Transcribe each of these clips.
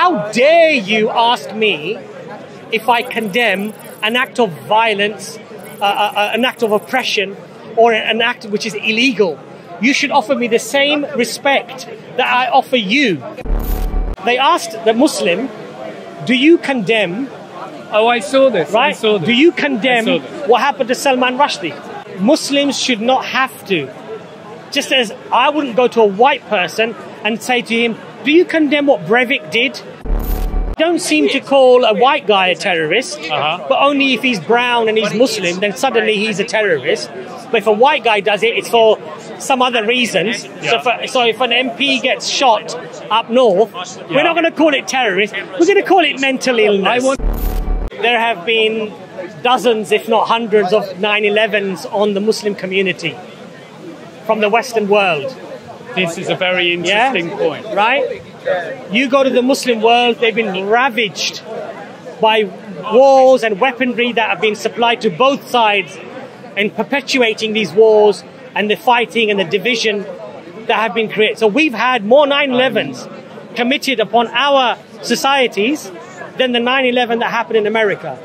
how dare you ask me if I condemn an act of violence, an act of oppression, or an act which is illegal? You should offer me the same respect that I offer you. They asked the Muslim, do you condemn... Oh, I saw this. Right? I saw this. Do you condemn what happened to Salman Rushdie? Muslims should not have to. Just as I wouldn't go to a white person and say to him, do you condemn what Breivik did? Don't seem to call a white guy a terrorist, but only if he's brown and he's Muslim, then suddenly he's a terrorist. But if a white guy does it, it's for some other reasons. So if an MP gets shot up north, we're not going to call it terrorist. We're going to call it mental illness. There have been dozens, if not hundreds, of 9/11s on the Muslim community from the Western world. This is a very interesting point. Right? You go to the Muslim world, they've been ravaged by wars and weaponry that have been supplied to both sides and perpetuating these wars and the fighting and the division that have been created. So we've had more 9/11s committed upon our societies than the 9/11 that happened in America.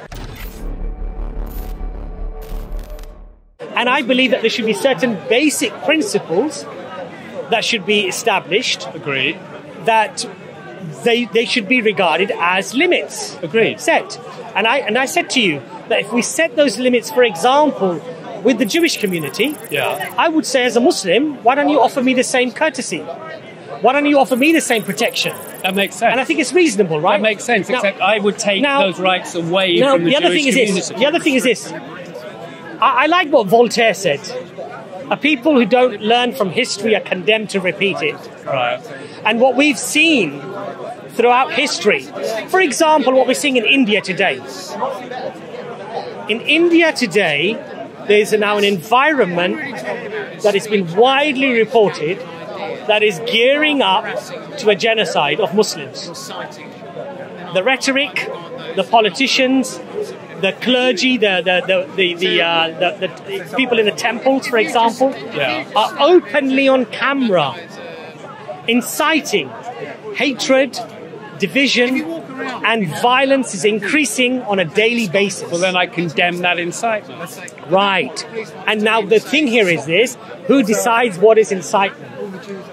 And I believe that there should be certain basic principles that should be established. Agreed. That they should be regarded as limits. Agreed. Set. And I said to you that if we set those limits, for example, with the Jewish community, I would say as a Muslim, why don't you offer me the same courtesy? Why don't you offer me the same protection? That makes sense. And I think it's reasonable, right? That makes sense, except I would take those rights away from the Jewish community. The other thing is this. I like what Voltaire said. A people who don't learn from history are condemned to repeat it. Right. And what we've seen throughout history, for example, what we're seeing in India today. In India today, there's now an environment that has been widely reported that is gearing up to a genocide of Muslims. The rhetoric, the politicians, the clergy, the people in the temples, for example, are openly on camera inciting hatred, division, and violence is increasing on a daily basis. Well, then I condemn that incitement. Right. And now the thing here is this, who decides what is incitement?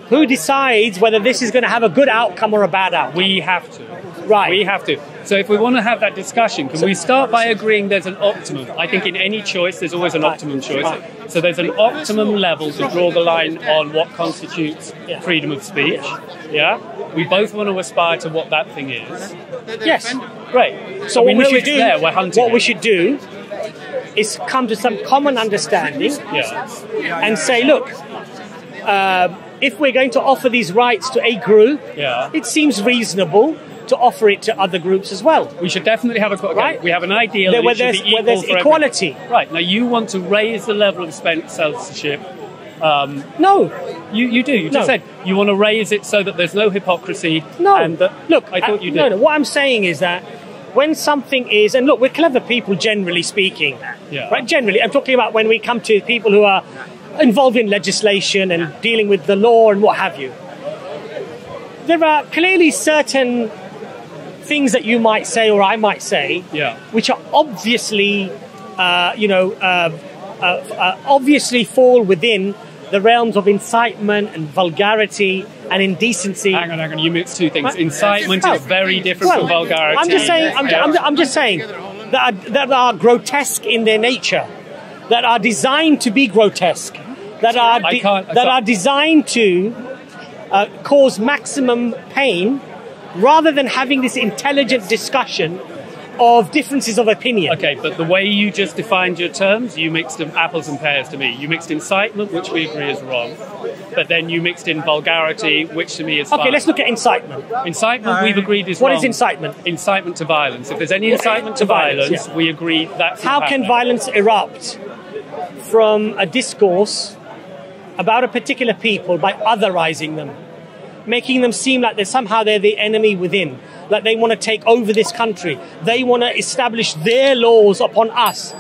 Who decides whether this is going to have a good outcome or a bad outcome? We have to. Right. We have to. So if we want to have that discussion, can we start by agreeing there's an optimum? I think in any choice, there's always an optimum choice. So there's an optimum level to draw the line on what constitutes freedom of speech. Yeah? We both want to aspire to what that thing is. Yes. Great. So we know it's there, we're hunting what we should do is come to some common understanding and say, look, if we're going to offer these rights to a group, it seems reasonable to offer it to other groups as well. We should definitely have right? We have an ideal where there's equality. Right. Now, you want to raise the level of censorship. No. You do. You just said you want to raise it so that there's no hypocrisy. No. And look, I thought you did. No. What I'm saying is that when something is, and look, we're clever people generally speaking. Right? Generally, I'm talking about when we come to people who are involved in legislation and dealing with the law and what have you. There are clearly certain things that you might say or I might say, which are obviously, obviously fall within the realms of incitement and vulgarity and indecency. Hang on, you mix two things. Right. Incitement is very different from vulgarity. I'm just saying. I'm just saying that are grotesque in their nature, that are designed to be grotesque, that are designed to cause maximum pain, rather than having this intelligent discussion of differences of opinion. Okay, but the way you just defined your terms, you mixed apples and pears to me. You mixed incitement, which we agree is wrong, but then you mixed in vulgarity, which to me is fine. Okay, let's look at incitement. Incitement, we've agreed is wrong. What is incitement? Incitement to violence. If there's any incitement to violence, we agree that's How can violence erupt from a discourse about a particular people by otherizing them? Making them seem like they're the enemy within, like they want to take over this country. They want to establish their laws upon us.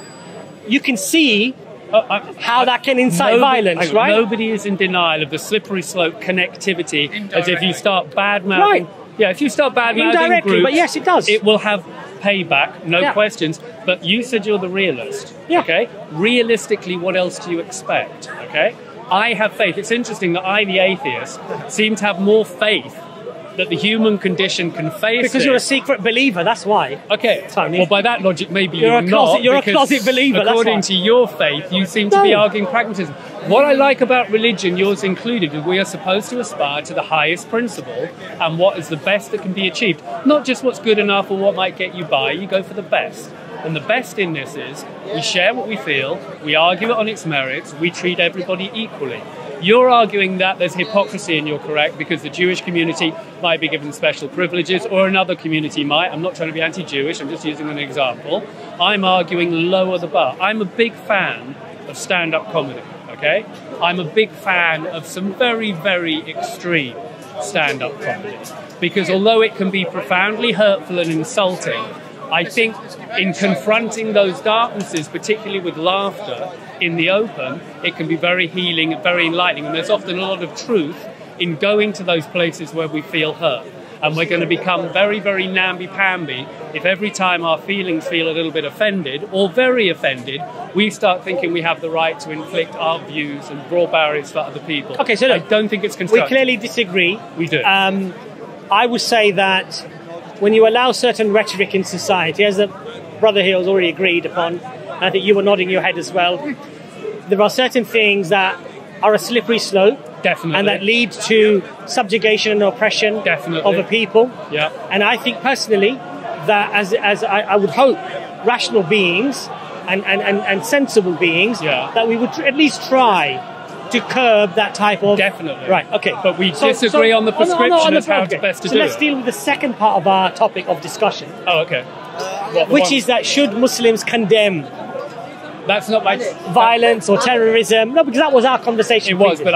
You can see how that can incite violence, right? Nobody is in denial of the slippery slope connectivity, as if you start bad-mouthing. Yeah, if you start badmouthing indirectly, groups, but yes, it does. It will have payback, no questions. But you said you're the realist. Okay? Realistically, what else do you expect? Okay? I have faith. It's interesting that I, the atheist, seem to have more faith that the human condition can face because you're a secret believer, that's why. Okay, Tony. well, by that logic, maybe you're not. You're a closet believer, according to your faith, you seem to be arguing pragmatism. What I like about religion, yours included, is we are supposed to aspire to the highest principle and what is the best that can be achieved. Not just what's good enough or what might get you by, you go for the best. And the best in this is we share what we feel, we argue it on its merits, we treat everybody equally. You're arguing that there's hypocrisy, and you're correct, because the Jewish community might be given special privileges, or another community might. I'm not trying to be anti-Jewish, I'm just using an example. I'm arguing lower the bar. I'm a big fan of stand-up comedy, okay? I'm a big fan of some very, very extreme stand-up comedy, because although it can be profoundly hurtful and insulting, I think in confronting those darknesses, particularly with laughter in the open, it can be very healing and very enlightening. And there's often a lot of truth in going to those places where we feel hurt. And we're going to become very, very namby-pamby if every time our feelings feel a little bit offended or very offended, we start thinking we have the right to inflict our views and draw barriers for other people. Okay, so look, I don't think it's constructive. We clearly disagree. We do. I would say that when you allow certain rhetoric in society, as the brother here has already agreed upon, and I think you were nodding your head as well, there are certain things that are a slippery slope. Definitely. And that lead to subjugation and oppression of a people. Yeah. And I think personally that as I would hope rational beings and sensible beings, that we would at least try to curb that type of... Definitely. Right, okay. But we disagree on the prescription as how best to do it. So let's deal with the second part of our topic of discussion. Oh, okay. Which is that should Muslims condemn... That's not my... violence or terrorism. No, because that was our conversation. It was, but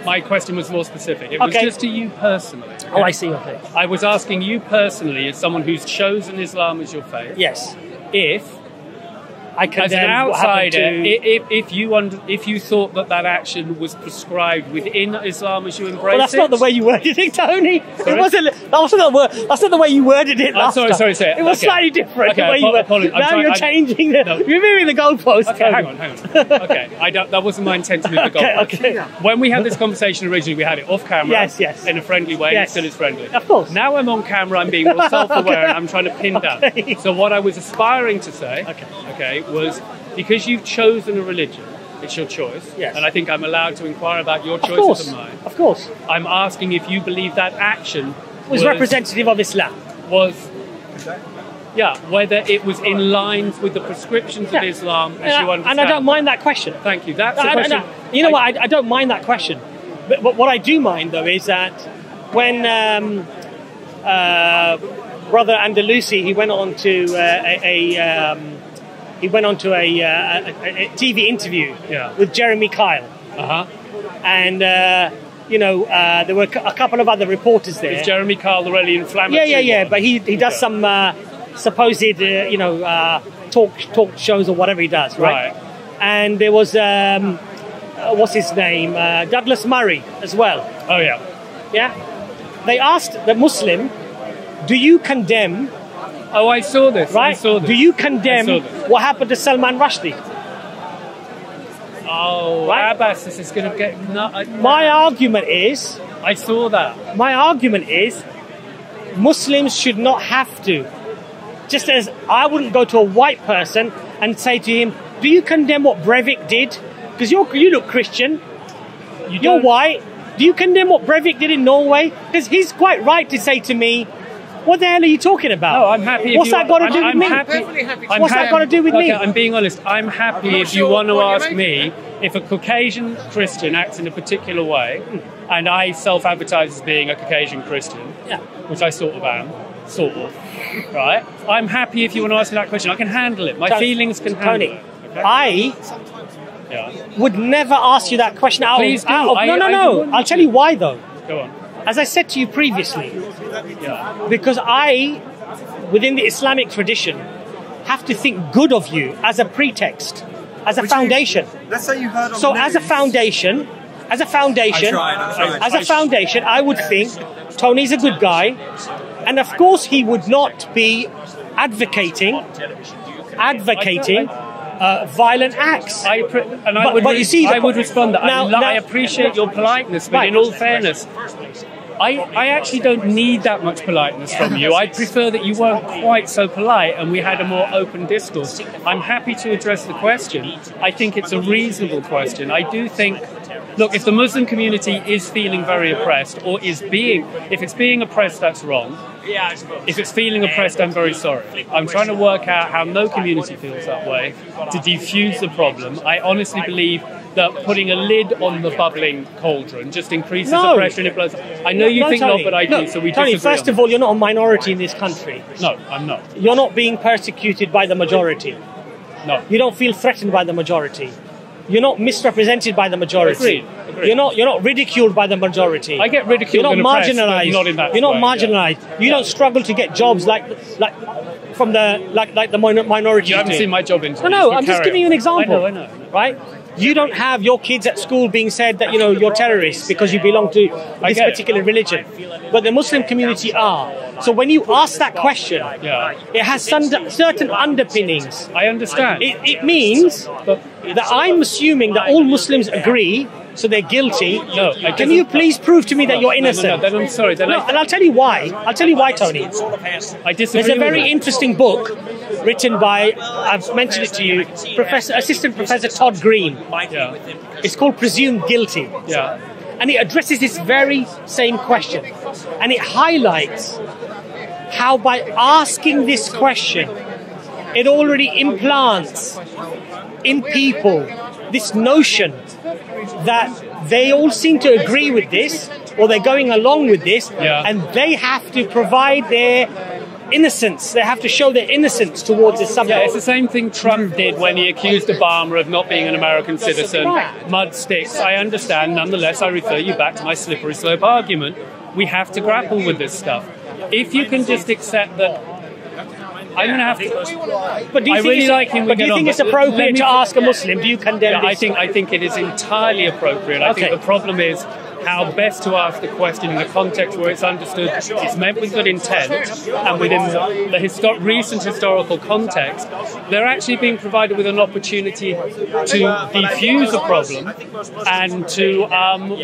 my question was more specific. It was just to you personally. Okay? Oh, I see, okay. I was asking you personally, as someone who's chosen Islam as your faith... Yes. If... I condemn as an outsider, if you thought that action was prescribed within Islam as you embrace it... Well, that's not the way you worded it, Tony. Sorry? It wasn't. That's not the way you worded it last time. Sorry. It was slightly different. Okay, the way you worded. Now you're changing the... No. You're moving the goalpost. Okay, hang on. Okay, that wasn't my intent to move the goalpost. Okay. When we had this conversation originally, we had it off camera. Yes. In a friendly way. Yes. It still is friendly. Of course. Now I'm on camera, I'm being more self-aware, and I'm trying to pin down. So what I was aspiring to say, was... because you've chosen a religion, it's your choice, and I think I'm allowed to inquire about your choices and mine. Of course. I'm asking if you believe that action was representative of Islam. Whether it was in line with the prescriptions of Islam as you understand. And I don't mind that question. Thank you. That's the question. You know what? I don't mind that question. But what I do mind, though, is that when Brother Andalusi, he went on to a TV interview with Jeremy Kyle. And, there were a couple of other reporters there. Is Jeremy Kyle the really inflammatory one? But he does some supposed, talk shows or whatever he does, right? And there was, what's his name? Douglas Murray as well. Oh, yeah. Yeah? They asked the Muslim, do you condemn... Oh, I saw this. Right? I saw this. Do you condemn what happened to Salman Rushdie? Oh, right? Abbas, this is going to get... My argument is... I saw that. My argument is Muslims should not have to. Just as I wouldn't go to a white person and say to him, do you condemn what Breivik did? Because you look Christian. You're white. Do you condemn what Breivik did in Norway? Because he's quite right to say to me, what the hell are you talking about? No, I'm happy. What's that got to do with me? What's that got to do with me? I'm being honest. I'm happy if you want to ask me if a Caucasian Christian acts in a particular way, and I self-advertise as being a Caucasian Christian, which I sort of am, right? I'm happy if you want to ask me that question. I can handle it. My feelings can handle it. Okay? I would never ask you that question out Please do. No. I'll tell you why, though. Go on. As I said to you previously, because I, within the Islamic tradition, have to think good of you as a pretext, as a foundation. Let's say you heard on So the as a news. foundation, I would think Tony's a good guy. And of course, he would not be advocating violent acts. I would respond that I appreciate your politeness, but in all fairness, I actually don't need that much politeness from you. I'd prefer that you weren't quite so polite and we had a more open discourse. I'm happy to address the question. I think it's a reasonable question. I do think, look, if the Muslim community is feeling very oppressed, or if it's being oppressed, that's wrong. If it's feeling oppressed, I'm very sorry. I'm trying to work out how no community feels that way to defuse the problem. I honestly believe that putting a lid on the bubbling cauldron just increases the pressure and it blows. I know you think Tony, not, but I do, so we Tony, disagree. first of all, you're not a minority in this country. No, I'm not. You're not being persecuted by the majority. No. You don't feel threatened by the majority. You're not misrepresented by the majority. Agreed. You're not ridiculed by the majority. I get ridiculed. You're not marginalised. But not in that You're not way, marginalised. Yeah. You don't struggle to get jobs like the minority. You haven't seen my job interviews. No, I'm just giving you an example. I know. Right? You don't have your kids at school being said that, you're terrorists because you belong to this particular religion. But the Muslim community are. So when you ask that question, it has certain underpinnings. I understand. It means that I'm assuming that all Muslims agree, so they're guilty. No, can you please prove to me that you're innocent? No, then I'm sorry. And I'll tell you why. I'll tell you why, Tony. I disagree. There's a very interesting book written by, I've mentioned it to you, Assistant Professor Todd Green. Yeah. It's called Presumed Guilty. Yeah. And it addresses this very same question. And it highlights how by asking this question, it already implants in people this notion that they all seem to agree with this, or they're going along with this, and they have to provide their innocence. They have to show their innocence towards this subject. Yeah, it's the same thing Trump did when he accused Obama of not being an American citizen. Right. Mud sticks. I understand. Nonetheless, I refer you back to my slippery slope argument. We have to grapple with this stuff. If you can just accept that, I'm going to have to. But do you think it's appropriate to ask a Muslim, do you condemn this? I think it is entirely appropriate. I think the problem is how best to ask the question in a context where it's understood it's meant with good intent, and within the recent historical context, they're actually being provided with an opportunity to defuse a problem and to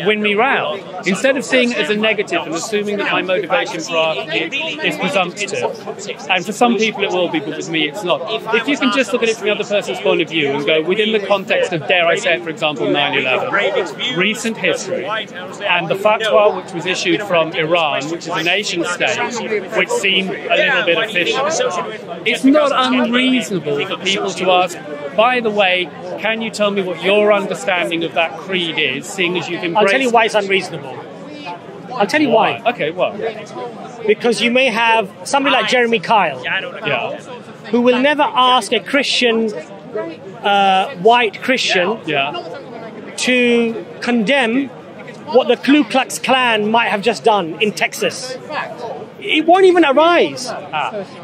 win me round. Instead of seeing it as a negative and assuming that my motivation for asking it is presumptive. And for some people it will be, but with me it's not. If you can just look at it from the other person's point of view and go, within the context of, dare I say it, for example, 9/11, recent history, and the fatwa which was issued from Iran, which is a nation state, which seemed a little bit official, it's not unreasonable for people to ask, by the way, can you tell me what your understanding of that creed is, seeing as you've embraced... I'll tell you why it's unreasonable. I'll tell you why. Okay, well... Because you may have somebody like Jeremy Kyle, who will never ask a Christian, white Christian, to condemn what the Ku Klux Klan might have just done in Texas. It won't even arise.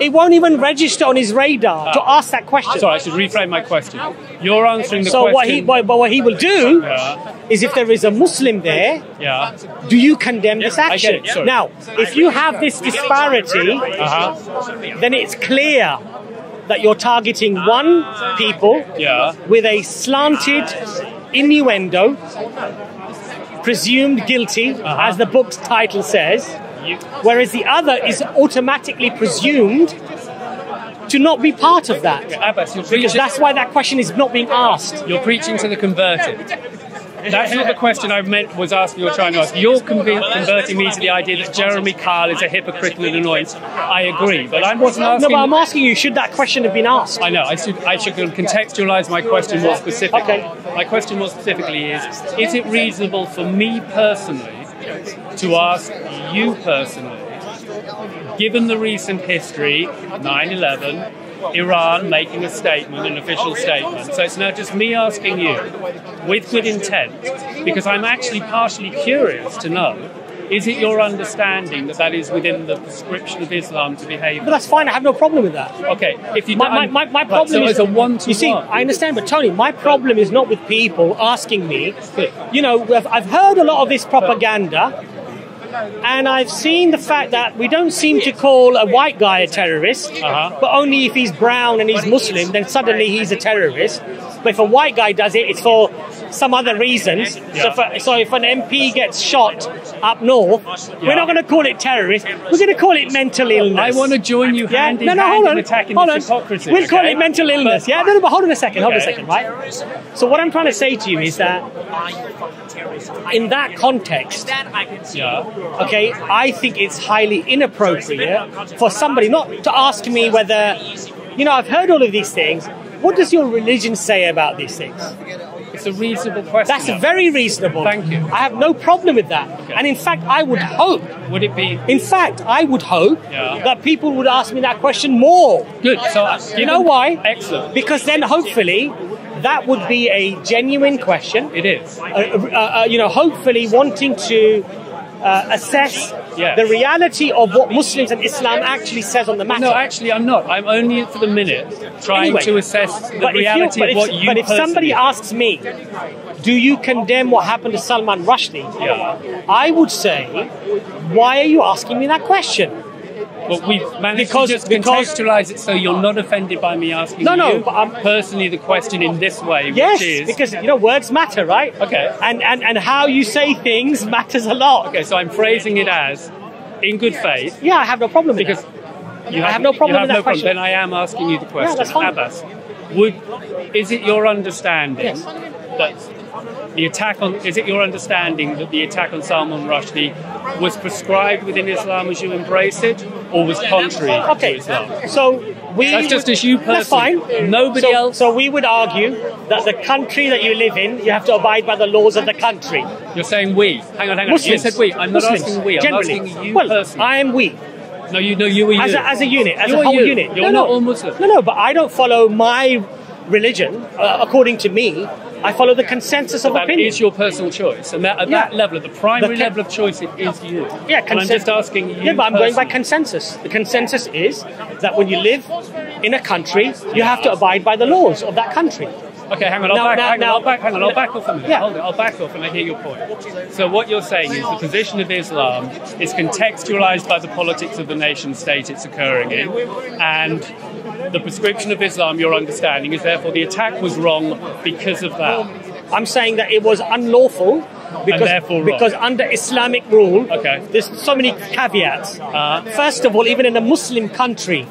It won't even register on his radar to ask that question. Sorry, I should reframe my question. You're answering the question. So what he will do is, if there is a Muslim there, do you condemn this action? Now, if you have this disparity, then it's clear that you're targeting one people with a slanted innuendo, presumed guilty, as the book's title says, whereas the other is automatically presumed to not be part of that. Abbas, because that's why that question is not being asked. You're preaching to the converted. That's not the question I was asking or trying to ask. You're converting me to the idea that Jeremy Kyle is a hypocrite and an annoyance. I agree, but I wasn't asking... No, but I'm asking you, should that question have been asked? I know, I should contextualise my question more specifically. Okay. My question more specifically is it reasonable for me personally to ask you personally, given the recent history, 9/11, Iran making a statement, an official statement. So it's now just me asking you, with good intent, because I'm actually partially curious to know, is it your understanding that that is within the prescription of Islam to behave? But that's fine, I have no problem with that. Okay, if you my problem is a one-to-one. You see, I understand, but Tony, my problem is not with people asking me. You know, I've heard a lot of this propaganda And I've seen the fact that we don't seem to call a white guy a terrorist, but only if he's brown and he's Muslim, then suddenly he's a terrorist. But if a white guy does it, it's for some other reasons. So if an MP gets shot up north, we're not going to call it terrorist. We're going to call it mental illness. I want to join you hand in hand in attacking this hypocrisy. We'll call it mental illness. But hold on a second. Hold on a second, right? So what I'm trying to say to you is that in that context, okay, I think it's highly inappropriate for somebody not to ask me whether, I've heard all of these things. What does your religion say about these things? It's a reasonable question. That's very reasonable. Thank you. I have no problem with that. Okay. And in fact, I would hope... Would it be... In fact, I would hope that people would ask me that question more. Good. So, you know why? Excellent. Because then hopefully that would be a genuine question. It is. Hopefully wanting to assess the reality of what Muslims and Islam actually says on the matter. No, actually, I'm not. I'm only for the minute trying to assess the reality of what you. But if somebody asks me, do you condemn what happened to Salman Rushdie? I would say, why are you asking me that question? Well, we've managed to just contextualize it so you're not offended by me asking you personally the question in this way, yes, which is... because, words matter, right? Okay. And how you say things matters a lot. Okay, so I'm phrasing it as, in good faith... Yeah, I have no problem with that. I have no problem with that question. Then I am asking you the question. Yeah, that's fine. Abbas, is it your understanding that... Is it your understanding that the attack on Salman Rushdie was prescribed within Islam as you embrace it, or was contrary to Islam? So that's just as you personally. That's fine. Nobody else. So we would argue that the country that you live in, you have to abide by the laws of the country. You're saying we. Hang on. Muslims. You said we. I'm not asking we. I'm generally. asking you personally. I am we. No, you are you. As a unit, as a whole unit. You're not all Muslim. No, but I don't follow my religion according to me. I follow the consensus of opinion. That is your personal choice, and at that level, at the primary level of choice, it is you. Yeah, and I'm just asking you. Yeah, but I'm going by consensus. The consensus is that when you live in a country, you have to abide by the laws of that country. Okay, hang on. I'll back off a minute. Yeah. Hold it. I'll back off, and I hear your point. So what you're saying is the position of Islam is contextualized by the politics of the nation state it's occurring in, and the prescription of Islam, your understanding, is therefore the attack was wrong because of that. I'm saying that it was unlawful because under Islamic rule, there's so many caveats. First of all, even in a Muslim country,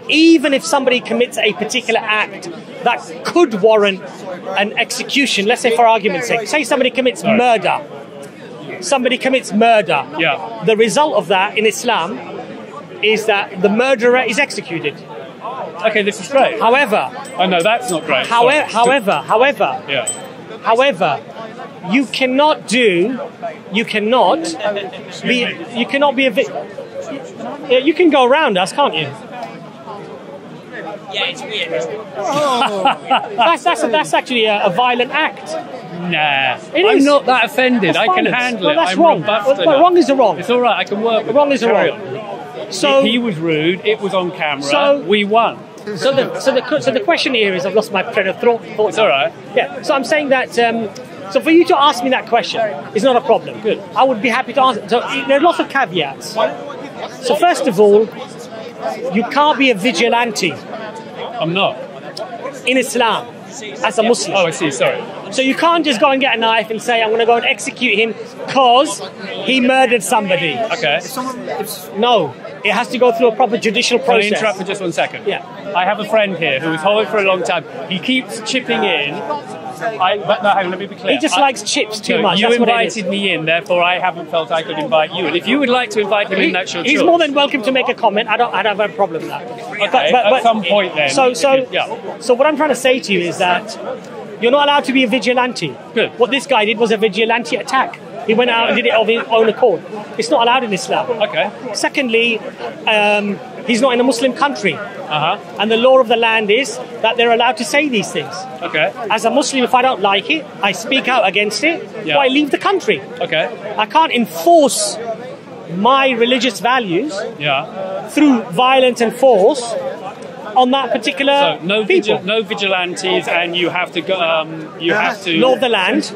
even if somebody commits a particular act that could warrant an execution, let's say for argument's sake, say somebody commits murder. Somebody commits murder. Yeah. The result of that in Islam is that the murderer is executed. Okay, this is great. However... Oh, no, that's not great. However, you cannot be you can go around us, can't you? Yeah, it's weird. That's actually a violent act. Nah, I'm not that offended. I can handle it. That's wrong. Wrong is the wrong. It's all right. I can work. Wrong is the wrong. So he was rude. It was on camera. So we won. So the question here is, I've lost my train of thought. It's all right. Yeah. So I'm saying that. So for you to ask me that question is not a problem. Good. I would be happy to answer. So there are lots of caveats. So first of all, you can't be a vigilante. I'm not. In Islam, as a Muslim. Oh, I see. Sorry. So you can't just go and get a knife and say, I'm going to go and execute him because he murdered somebody. Okay. No. It has to go through a proper judicial process. Can I interrupt for just 1 second? Yeah. I have a friend here who has followed for a long time. He keeps chipping in. Hang on, let me be clear. He just likes chips too much. You That's invited me in, therefore I haven't felt I could invite you. And if you would like to invite him in, that's your choice. He's more than welcome to make a comment. I don't have a problem with that. Okay, at some point then. So what I'm trying to say to you is that you're not allowed to be a vigilante. Good. What this guy did was a vigilante attack. He went out and did it of his own accord. It's not allowed in Islam. Okay. Secondly, he's not in a Muslim country. And the law of the land is that they're allowed to say these things. Okay. As a Muslim, if I don't like it, I speak out against it, or I leave the country. Okay. I can't enforce my religious values through violence and force on that particular people. No vigilantes, and you have to go. You have to law of the land.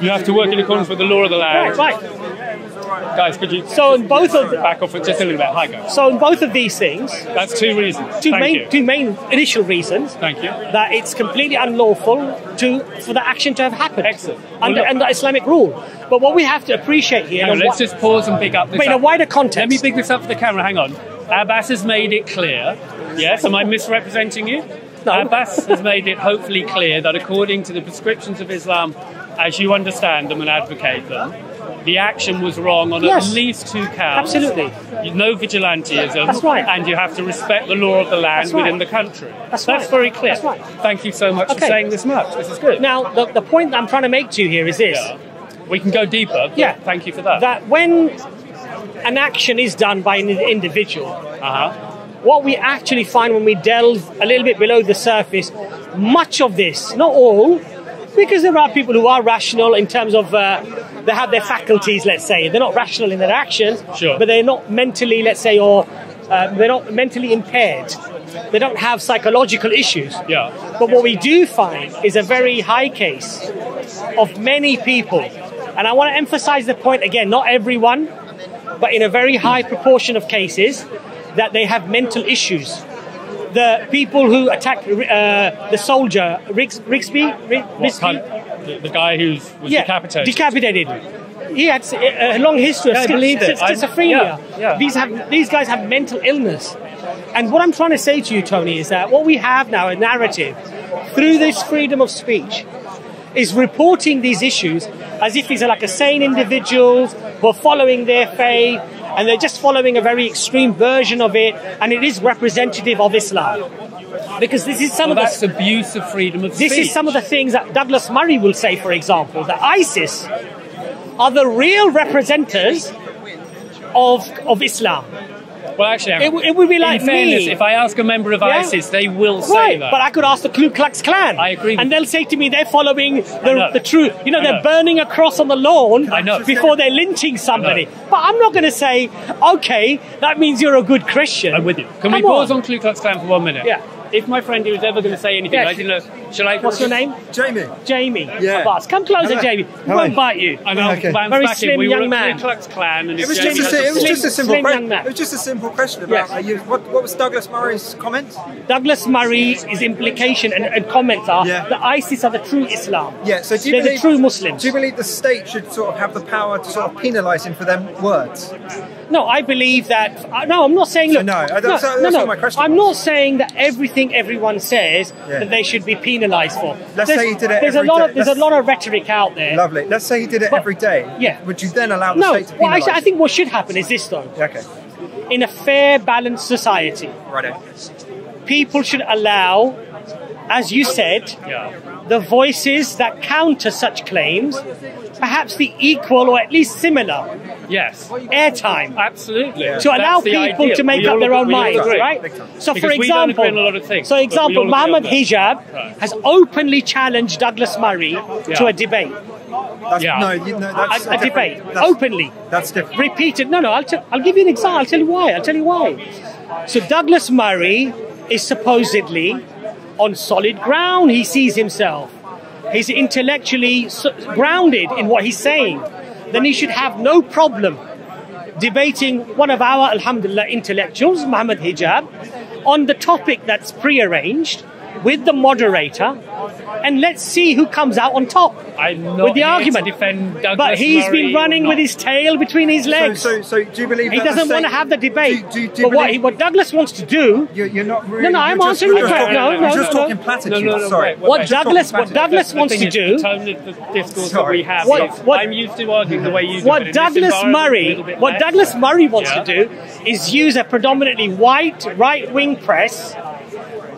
You have to work in accordance with the law of the land. Right. Guys, could you So in both of back off just a little bit? Hi, guys. So in both of these things, That's two reasons. two Thank you. main initial reasons. Thank you. That it's completely unlawful for the action to have happened. Excellent. Under Islamic rule. But what we have to appreciate here, Hang on, let's just pause and big up this. but in a wider context. Let me big this up for the camera. Hang on. Abbas has made it clear. Yes, am I misrepresenting you? No. Abbas has made it hopefully clear that according to the prescriptions of Islam, as you understand them and advocate them, the action was wrong on at least two counts. Absolutely. No vigilantism. That's right. And you have to respect the law of the land within the country. That's right. That's very clear. That's right. Thank you so much for saying this much. This is good. Now, the point that I'm trying to make to you here is this. Yeah. We can go deeper. But Yeah. Thank you for that. That when an action is done by an individual, Uh-huh. what we actually find when we delve a little bit below the surface, much of this, not all, because there are people who are rational in terms of they have their faculties, let's say. They're not rational in their actions, Sure. but they're not mentally, let's say, or they're not mentally impaired. They don't have psychological issues. Yeah. But what we do find is a very high case of many people, and I want to emphasize the point again, not everyone, but in a very high proportion of cases, that they have mental issues. The people who attacked the soldier, Rigsby? The guy who was decapitated. Decapitated. He had a long history of schizophrenia. These guys have mental illness. And what I'm trying to say to you, Tony, is that what we have now, a narrative, through this freedom of speech, is reporting these issues as if these are like a sane individuals who are following their faith, and they're just following a very extreme version of it, and it is representative of Islam. Because this is that's abuse of freedom of speech. This is some of the things that Douglas Murray will say, for example, that ISIS are the real representatives of Islam. Well, actually, it would be like in fairness, me. If I ask a member of ISIS, they will say that. But I could ask the Ku Klux Klan. I agree. And they'll say to me they're following the truth. You know, they're burning a cross on the lawn before they're lynching somebody. But I'm not going to say, okay, that means you're a good Christian. I'm with you. Can we pause on Ku Klux Klan for 1 minute? Yeah. If my friend who was ever going to say anything, I didn't know. Shall I? What's your name? Jamie. Jamie. Yeah. Abbas. Come closer, Jamie. We won't bite you. I know. Okay. Very slim we young were man. Ku Klux Klan, and It was just a simple slim young question. man. It was just a simple question about what was Douglas Murray's comment? Douglas Murray's implication and comments are that ISIS are the true Islam. Yeah. So they're the true Muslims. Do you believe the state should sort of have the power to sort of penalise him for them words? No, I believe that. No, I'm not saying. Look, that's what my question I'm was. not saying that everything everyone says that they should be penalised for. Let's say he did it There's every day. There's a lot of rhetoric out there. Lovely. Let's say he did it every day. Yeah. Would you then allow the No, state to well, penalise? I think what should happen is this, though. Okay. In a fair, balanced society, Righto. people should allow, as you said, the voices that counter such claims, perhaps the equal or at least similar airtime. Absolutely. To allow people to make up their own minds, right? So, Because for we don't agree example, on a lot of things, but we all agree Muhammad on that. Hijab has openly challenged Douglas Murray to a debate. That's A debate, that's, openly. That's different. Repeated. No, I'll give you an example. I'll tell you why. So Douglas Murray is supposedly on solid ground. He sees himself. He's intellectually grounded in what he's saying. Then he should have no problem debating one of our, alhamdulillah, intellectuals, Muhammad Hijab, on the topic that's prearranged with the moderator, and let's see who comes out on top with the argument. But he's been running with his tail between his legs. So do you believe he that doesn't want to have the debate? Do you but what Douglas wants to do? You're not really. No, I'm answering the question. You're just talking platitudes. Sorry. What Douglas wants to do? The tone of the discourse that we have. I'm used to arguing the way you do. What Douglas Murray wants to do is use a predominantly white right-wing press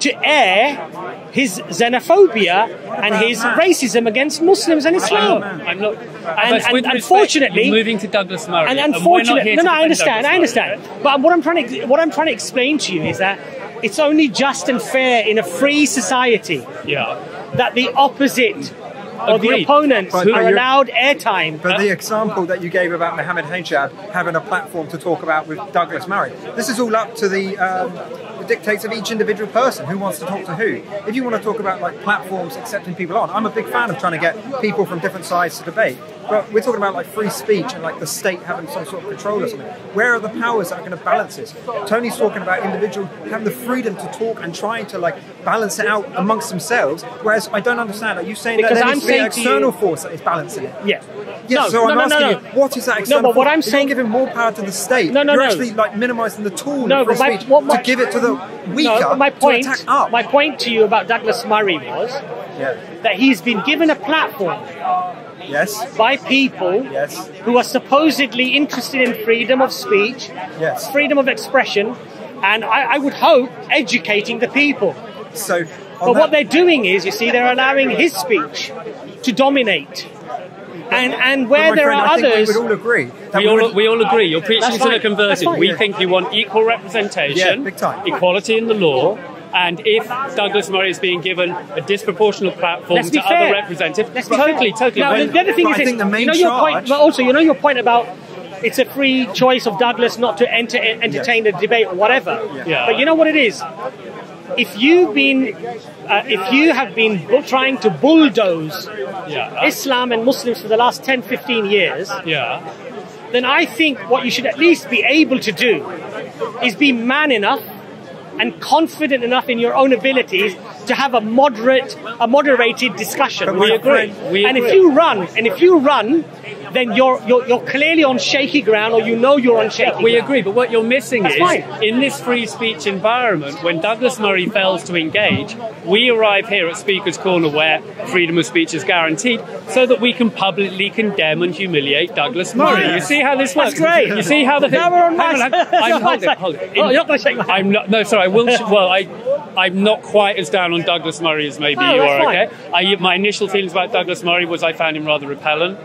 to air his xenophobia and his racism against Muslims and Islam. And unfortunately, moving to Douglas Murray. And unfortunately, I understand. But what I'm trying to explain to you is that it's only just and fair in a free society that the opposite or the opponents are allowed airtime. But the example that you gave about Mohammed Hijab having a platform to talk about with Douglas Murray, this is all up to the dictates of each individual person who wants to talk to who. If you want to talk about like platforms accepting people on, I'm a big fan of trying to get people from different sides to debate. But we're talking about like free speech and like the state having some sort of control or something. Where are the powers that are going to balance this? Tony's talking about individuals having the freedom to talk and trying to like balance it out amongst themselves. Whereas I don't understand. Are you saying because that there needs to be an external force that is balancing it? Yeah. Yes, so I'm asking you, what is that external but what force? I'm saying, you're giving more power to the state. You're actually like minimising the tool of free speech to give it to the weaker to attack up. My point to you about Douglas Murray was that he's been given a platform by people who are supposedly interested in freedom of speech, freedom of expression, and I would hope educating the people. But what they're doing is, you see, they're allowing his speech to dominate. And where there are others, we would all agree. We all agree. You're preaching to the converted. We think you want equal representation, big time. equality in the law. And if Douglas Murray is being given a disproportionate platform to other representatives, totally. Now, the other thing is, your point about it's a free choice of Douglas not to entertain the debate or whatever. But you know what it is? If you have been trying to bulldoze Islam and Muslims for the last 10, 15 years, then I think what you should at least be able to do is be man enough and confident enough in your own abilities to have a moderated discussion. We agree. And if you run, then you're clearly on shaky ground, or you know you're on shaky ground. We agree, but what you're missing is, in this free speech environment, when Douglas Murray fails to engage, we arrive here at Speaker's Corner where freedom of speech is guaranteed, so that we can publicly condemn and humiliate Douglas Murray. You see how this works? That's great. You see how the thing... Now we're on my side. Hold it. Oh, you're not going to shake my hand. No, sorry, I will... I'm not quite as down on Douglas Murray as maybe you are, okay? My initial feelings about Douglas Murray was I found him rather repellent.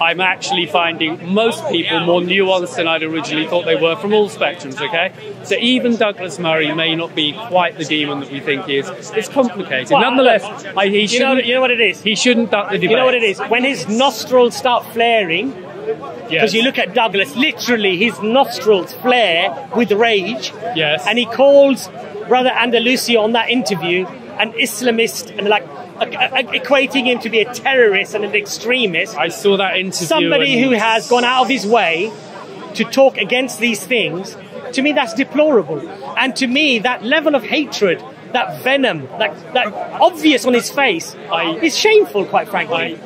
I'm actually finding most people more nuanced than I'd originally thought they were from all spectrums, okay? So even Douglas Murray may not be quite the demon that we think he is. It's complicated. Well, nonetheless, he shouldn't... You know what it is? He shouldn't duck the debate. You know what it is? When his nostrils start flaring, because you look at Douglas, literally his nostrils flare with rage, and he calls Brother Andalusia on that interview an Islamist and equating him to be a terrorist and an extremist. I saw that interview. Somebody who has gone out of his way to talk against these things, to me that's deplorable. And to me that level of hatred, that venom, that obvious on his face, is shameful, quite frankly.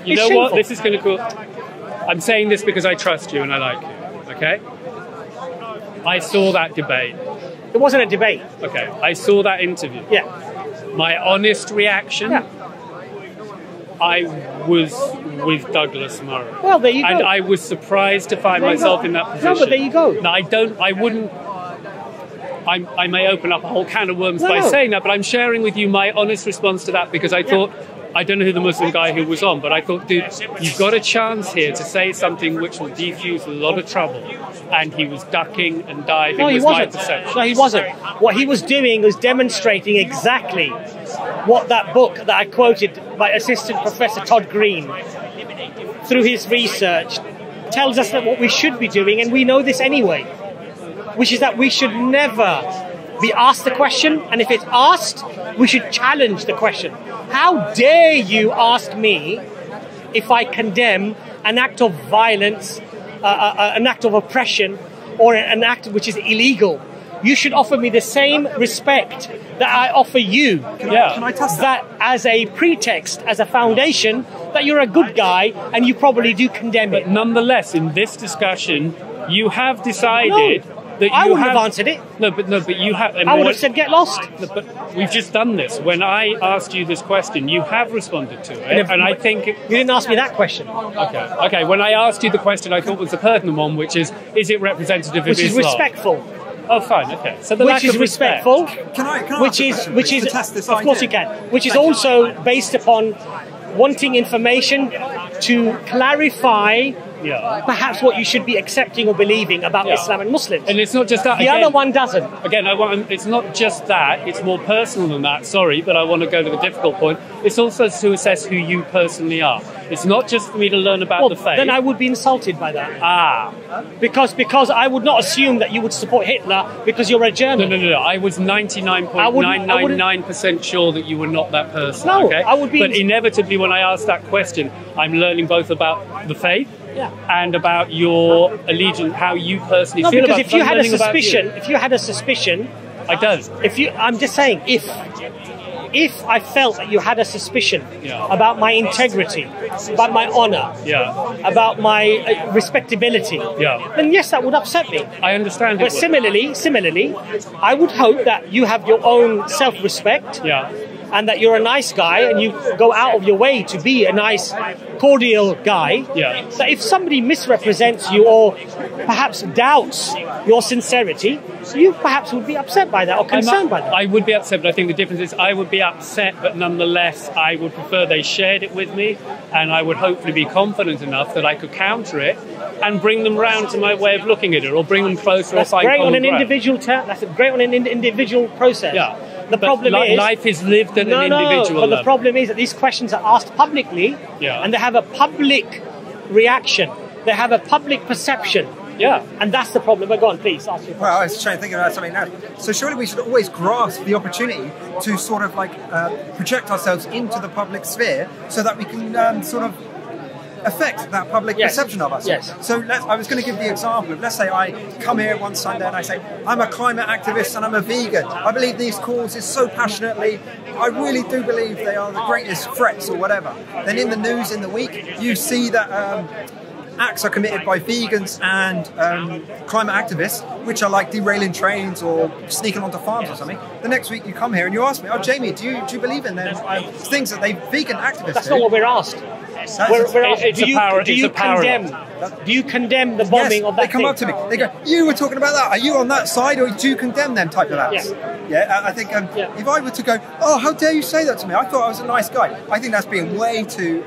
You know what? This is going to go... I'm saying this because I trust you and I like you, okay? I saw that debate. It wasn't a debate. Okay, I saw that interview. My honest reaction, I was with Douglas Murray. Well, there you go. And I was surprised to find myself in that position. No, but there you go. No, I wouldn't... I may open up a whole can of worms by saying that, but I'm sharing with you my honest response to that because I thought... I don't know who the Muslim guy who was on, but I thought, dude, you've got a chance here to say something which will defuse a lot of trouble. And he was ducking and diving. No, he wasn't. No, he wasn't. What he was doing was demonstrating exactly what that book that I quoted by Assistant Professor Todd Green, through his research, tells us that what we should be doing, and we know this anyway, which is that we should never be asked the question, and if it's asked, we should challenge the question. How dare you ask me if I condemn an act of violence, an act of oppression, or an act which is illegal? You should offer me the same respect that I offer you. Can I test that as a pretext, as a foundation, that you're a good guy and you probably do condemn it. But nonetheless, in this discussion, you have decided... that I wouldn't have answered it. No, but you have... I would have said, get lost. But we've just done this. When I asked you this question, you have responded to it, and I think... You didn't ask me that question. Okay, when I asked you the question I thought was the pertinent one, which is it representative of Islam? Which is respectful. Oh, fine, okay. So which is respectful. Can I which is, to test this idea? Of course you can. Which is also based upon wanting information to clarify perhaps what you should be accepting or believing about Islam and Muslims. And it's not just that. The other one doesn't. Again, it's not just that. It's more personal than that. Sorry, but I want to go to the difficult point. It's also to assess who you personally are. It's not just for me to learn about the faith. Then I would be insulted by that. Because I would not assume that you would support Hitler because you're a German. No. I was 99.999% sure that you were not that person. No, okay? I would be. But inevitably, when I ask that question, I'm learning both about the faith and about your allegiance, how you personally feel about it. Because if you had a suspicion, I don't. I'm just saying, if I felt that you had a suspicion about my integrity, about my honor, about my respectability, then yes, that would upset me. I understand. But similarly, I would hope that you have your own self-respect, and that you're a nice guy and you go out of your way to be a nice, cordial guy. That if somebody misrepresents you or perhaps doubts your sincerity, you perhaps would be upset by that or concerned by that. I would be upset, but I think the difference is I would be upset, but nonetheless I would prefer they shared it with me, and I would hopefully be confident enough that I could counter it and bring them round to my way of looking at it, or bring them closer. That's great on an individual. That's great on an individual process. The problem is life is lived at an individual level. But the problem is that these questions are asked publicly, and they have a public reaction. They have a public perception. And that's the problem. But go on, please, ask your question. Well, I was trying to think about something now. So surely we should always grasp the opportunity to sort of like project ourselves into the public sphere so that we can sort of affect that public perception of us. So I was going to give the example of, let's say I come here one Sunday and I say, I'm a climate activist and I'm a vegan. I believe these causes so passionately. I really do believe they are the greatest threats or whatever. Then in the news in the week, you see that acts are committed by vegans and climate activists, which are like derailing trains or sneaking onto farms or something. The next week you come here and you ask me, oh, Jamie, do you believe in them things that they vegan activists That's not what we're asked. We're asked, do you condemn the bombing of that they come up to me. They go, you were talking about that. Are you on that side, or do you condemn them type of acts? I think if I were to go, oh, how dare you say that to me? I thought I was a nice guy. I think that's being way too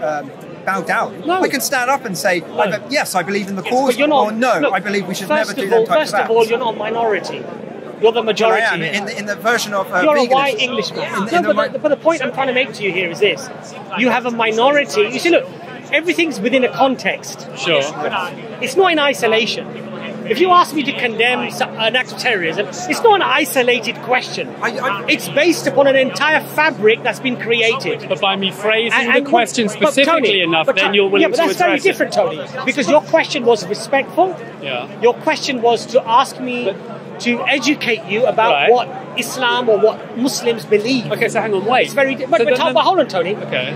bow down. I can stand up and say, yes, I believe in the cause, or no, I believe we should never do them types of acts. First of all, you're not a minority. You're the majority. I am, in the version of you're veganism. A white Englishman. But the point I'm trying to make to you here is this. You have a minority. You see, look, everything's within a context. Sure. It's not in isolation. If you ask me to condemn an act of terrorism, it's not an isolated question. It's based upon an entire fabric that's been created. But by me phrasing the question specifically enough, then you're willing to address it. But that's very different, Tony, because your question was respectful. Your question was to ask me to educate you about what Islam or what Muslims believe. Okay, so hang on, wait. It's very but hold on, Tony. Okay.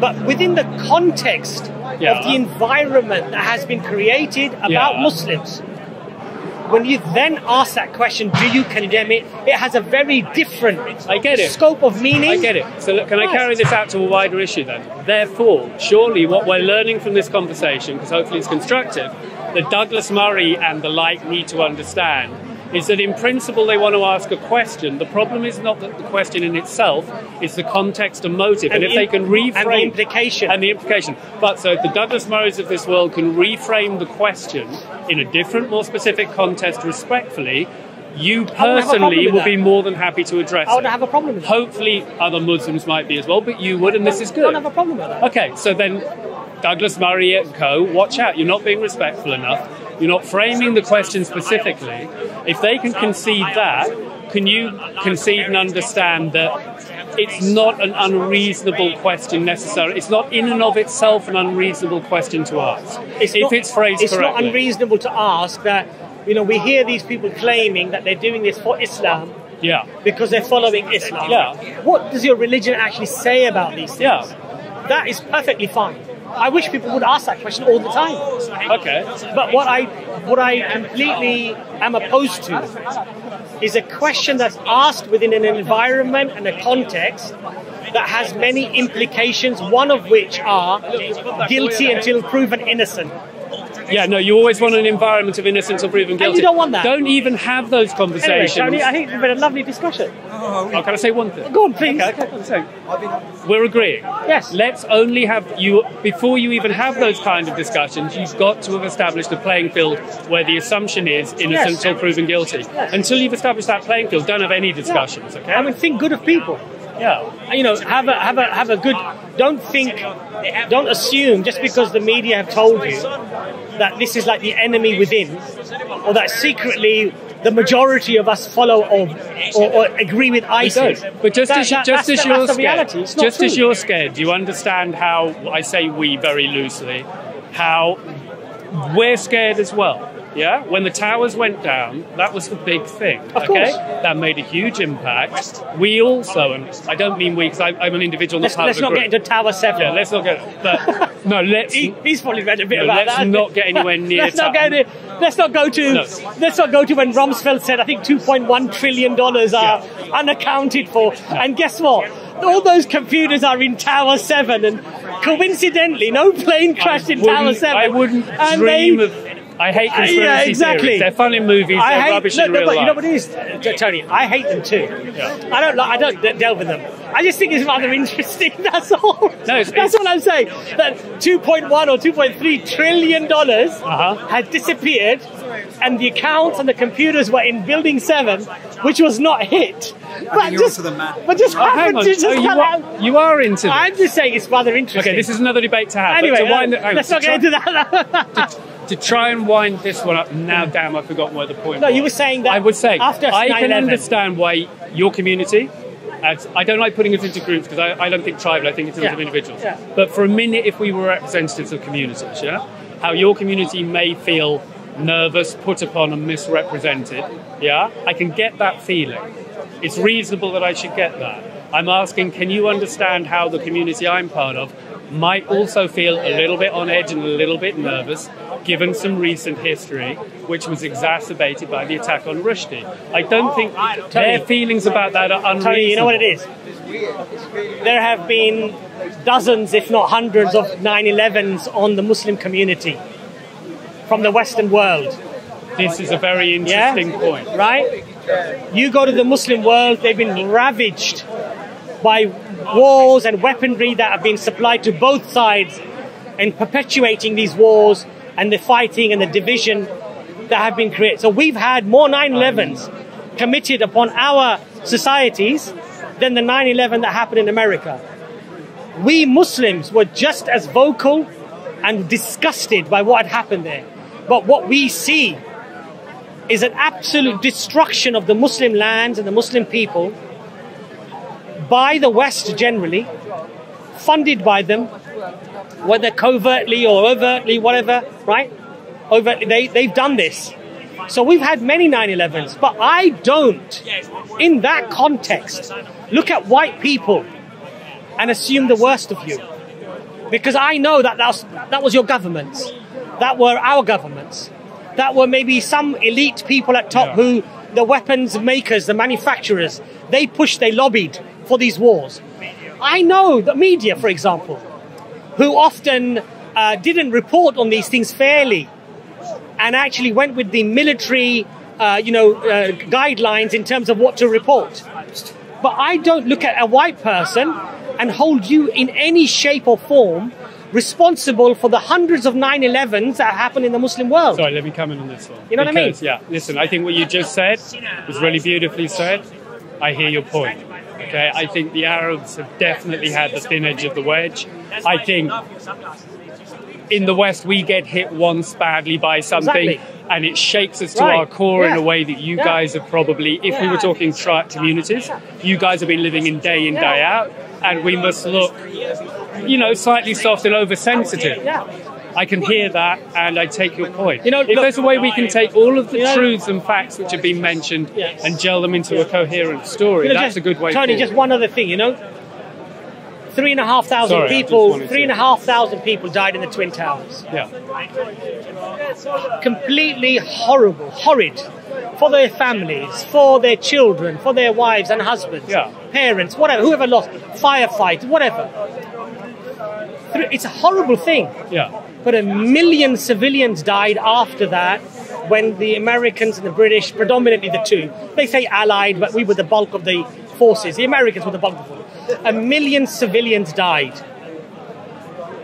But within the context of the environment that has been created about Muslims, when you then ask that question, do you condemn it? It has a very different scope of meaning. I get it. So look, can I carry this out to a wider issue then? Therefore, surely what we're learning from this conversation, because hopefully it's constructive, that Douglas Murray and the like need to understand is that in principle they want to ask a question. The problem is not that the question in itself, it's the context and motive. And if they can reframe... And the implication. And the implication. But so if the Douglas Murrays of this world can reframe the question in a different, more specific context respectfully, you personally will be more than happy to address it. I wouldn't have a problem with that. Hopefully other Muslims might be as well, but you would, and this is good. I don't have a problem with that. Okay, so then Douglas Murray and co, watch out. You're not being respectful enough. You're not framing the question specifically. If they can concede that, can you concede and understand that it's not an unreasonable question necessarily? It's not in and of itself an unreasonable question to ask. It's phrased correctly. It's not unreasonable to ask that, we hear these people claiming that they're doing this for Islam because they're following Islam. What does your religion actually say about these things? That is perfectly fine. I wish people would ask that question all the time. Okay. But what I completely am opposed to is a question that's asked within an environment and a context that has many implications, one of which are guilty until proven innocent. Yeah, no, you always want an environment of innocence or proven guilty. And you don't want that. Don't even have those conversations. Anyway, Tony, I think it's been a lovely discussion. Oh, can I say one thing? Go on, please. Okay. So, we're agreeing. Yes. Let's only have you, before you even have those kind of discussions, you've got to have established a playing field where the assumption is innocent or proven guilty. Yes. Until you've established that playing field, don't have any discussions, okay? I mean, think good of people. Yeah. You know, have a good. Don't assume just because the media have told you that this is like the enemy within, or that secretly the majority of us follow or agree with ISIS. But just as you're scared, just as you're scared, do you understand how I say we very loosely? How we're scared as well. Yeah, when the towers went down, that was the big thing. Of course. That made a huge impact. We also, and I don't mean we, because I'm an individual, not part of a group. Let's not get into Tower 7. Yeah, let's not get. But no, let's. He's probably read a bit about that. Let's not get anywhere near. Let's not go to when Rumsfeld said I think $2.1 trillion are unaccounted for, and guess what? All those computers are in Tower 7, and coincidentally, no plane crashed in Tower 7. I wouldn't dream of. I hate conspiracy theories. They're fun in movies. They're rubbish in real life. You know what it is, Tony? I hate them too. Yeah. I don't delve in them. I just think it's rather interesting. That's all. That's what I'm saying. That $2.1 or $2.3 trillion had disappeared, and the accounts and the computers were in Building 7, which was not hit. But just happened to just come out. You are into this. I'm just saying it's rather interesting. Okay, this is another debate to have. Anyway, let's not get into that. To try and wind this one up, now damn, I've forgotten where the point was. No, you were saying that. I would say, after I 9/11. can understand why your community, I don't like putting it into groups because I don't think tribal, I think in terms of individuals. Yeah. But for a minute, if we were representatives of communities, how your community may feel nervous, put upon and misrepresented, I can get that feeling. It's reasonable that I should get that. I'm asking, can you understand how the community I'm part of might also feel a little bit on edge and a little bit nervous, given some recent history, which was exacerbated by the attack on Rushdie? I don't think their feelings about that are unreasonable. Tony, you know what it is? There have been dozens, if not hundreds, of 9/11s on the Muslim community from the Western world. This is a very interesting point. Right? You go to the Muslim world, they've been ravaged by wars and weaponry that have been supplied to both sides, and perpetuating these wars and the fighting and the division that have been created. So we've had more 9/11s committed upon our societies than the 9/11 that happened in America. We Muslims were just as vocal and disgusted by what had happened there. But what we see is an absolute destruction of the Muslim lands and the Muslim people by the West generally, funded by them, whether covertly or overtly, whatever, right? Overtly, they've done this. So we've had many 9/11s, but I don't, in that context, look at white people and assume the worst of you. Because I know that was your governments, that were our governments, that were maybe some elite people at top who, the weapons makers, the manufacturers, they pushed, they lobbied for these wars. I know the media, for example, who often didn't report on these things fairly and actually went with the military guidelines in terms of what to report. But I don't look at a white person and hold you in any shape or form responsible for the hundreds of 9/11s that happened in the Muslim world. Sorry, let me come in on this one. You know what I mean? Yeah, listen, I think what you just said was really beautifully said. I hear your point. Okay, I think the Arabs have definitely had the thin edge of the wedge. I think in the West we get hit once badly by something and it shakes us to our core in a way that you guys have probably, if we were talking communities, you guys have been living in, day out, and we must look, slightly soft and oversensitive. I can hear that, and I take your point. If there's a way we can take all of the truths and facts which have been mentioned and gel them into a coherent story, that's a good way forward. Tony, just one other thing, 3,500 people died in the Twin Towers. Yeah. Completely horrid for their families, for their children, for their wives and husbands, parents, whatever, whoever lost, firefighters, whatever. It's a horrible thing. Yeah. But 1 million civilians died after that when the Americans and the British, predominantly the two, they say allied, but we were the bulk of the forces. The Americans were the bulk of the forces. 1 million civilians died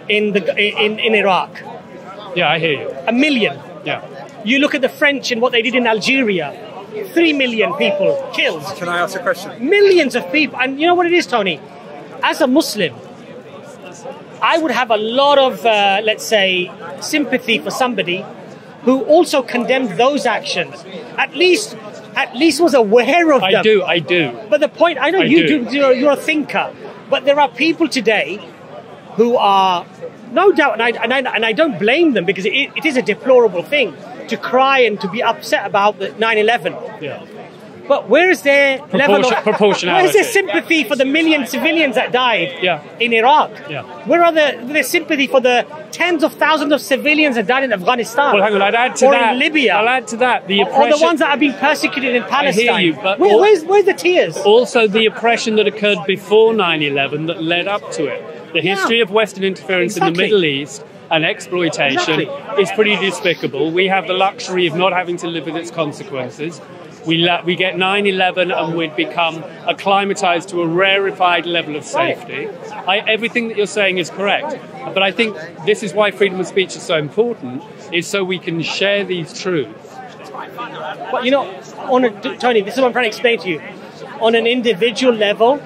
in Iraq. Yeah, I hear you. 1 million. Yeah. You look at the French and what they did in Algeria. 3 million people killed. Can I ask a question? Millions of people. And you know what it is, Tony? As a Muslim, I would have a lot of, let's say, sympathy for somebody who also condemned those actions. At least was aware of them. I do. But the point, I know you do. You're a thinker. But there are people today who are, no doubt, and I don't blame them, because it is a deplorable thing to cry and to be upset about the 9/11. Yeah. But where is their level of proportionality? Where is their sympathy for the million civilians that died in Iraq? Yeah. Where are their sympathy for the tens of thousands of civilians that died in Afghanistan? Well, hang on, I'd add to or that. in Libya. I'll add to that the or oppression. the ones that have been persecuted in Palestine. I hear you, but where's the tears? Also, the oppression that occurred before 9/11 that led up to it. The history of Western interference in the Middle East and exploitation is pretty despicable. We have the luxury of not having to live with its consequences. We get 9/11 and we'd become acclimatized to a rarefied level of safety. Everything that you're saying is correct. But I think this is why freedom of speech is so important, is so we can share these truths. But you know, Tony, this is what I'm trying to explain to you. On an individual level,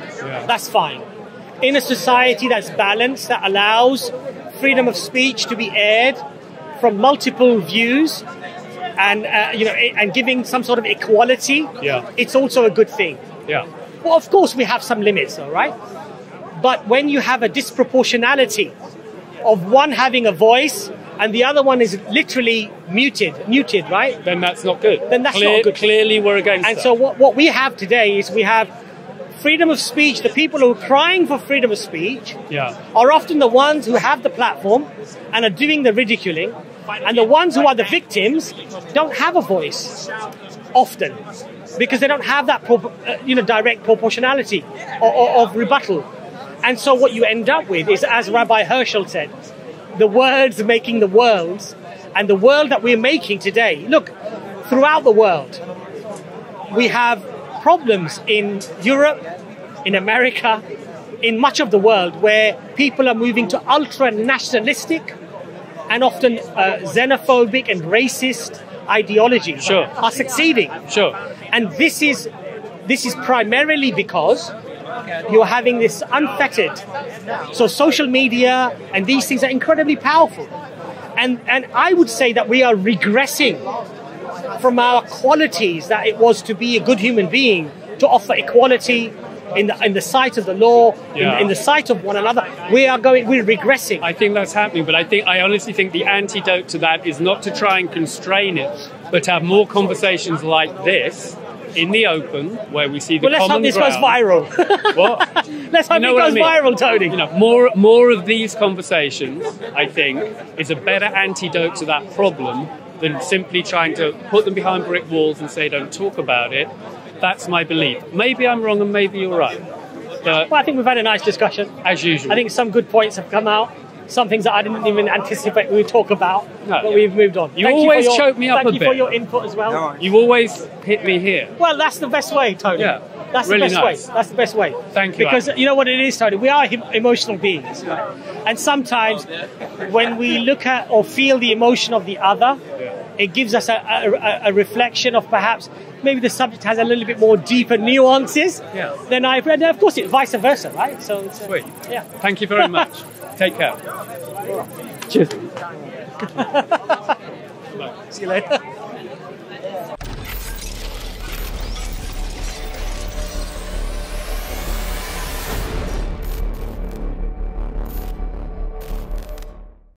that's fine. In a society that's balanced, that allows freedom of speech to be aired from multiple views, and giving some sort of equality, it's also a good thing. Yeah. Well, of course, we have some limits, though, right? But when you have a disproportionality of one having a voice and the other one is literally muted, right? Then that's not good. Then that's not good. Clearly, we're against and that. so what we have today is we have freedom of speech. The people who are crying for freedom of speech are often the ones who have the platform and are doing the ridiculing. And the ones who are the victims don't have a voice often because they don't have that direct proportionality of rebuttal. And so what you end up with is, as Rabbi Herschel said, the words making the worlds, and the world that we're making today. Look, throughout the world, we have problems in Europe, in America, in much of the world where people are moving to ultra-nationalistic and often xenophobic and racist ideologies are succeeding. And this is primarily because you're having this unfettered. So social media and these things are incredibly powerful. And I would say that we are regressing from our qualities that it was to be a good human being, to offer equality in the sight of the law, in the sight of one another. We're regressing. I think that's happening, but I honestly think the antidote to that is not to try and constrain it, but to have more conversations like this in the open, where we see the common ground. Let's hope this goes viral. What? Let's hope it goes viral, Tony. You know, more of these conversations, I think, is a better antidote to that problem than simply trying to put them behind brick walls and say, don't talk about it. That's my belief. Maybe I'm wrong and maybe you're right. But well, I think we've had a nice discussion. As usual. I think some good points have come out. Some things that I didn't even anticipate we would talk about, but we've moved on. You always choke me up a bit. Thank you for your input as well. No. You always hit me here. Well, that's the best way, Tony. Yeah. That's really the best way. That's the best way. Thank you. Because you know what it is, Tony? We are emotional beings. Right? And sometimes when we look at or feel the emotion of the other, it gives us a reflection of perhaps maybe the subject has a little bit more deeper nuances than I've read. And of course, it's vice versa, right? So it's, sweet. Yeah. Thank you very much. Take care. Cheers. See you later.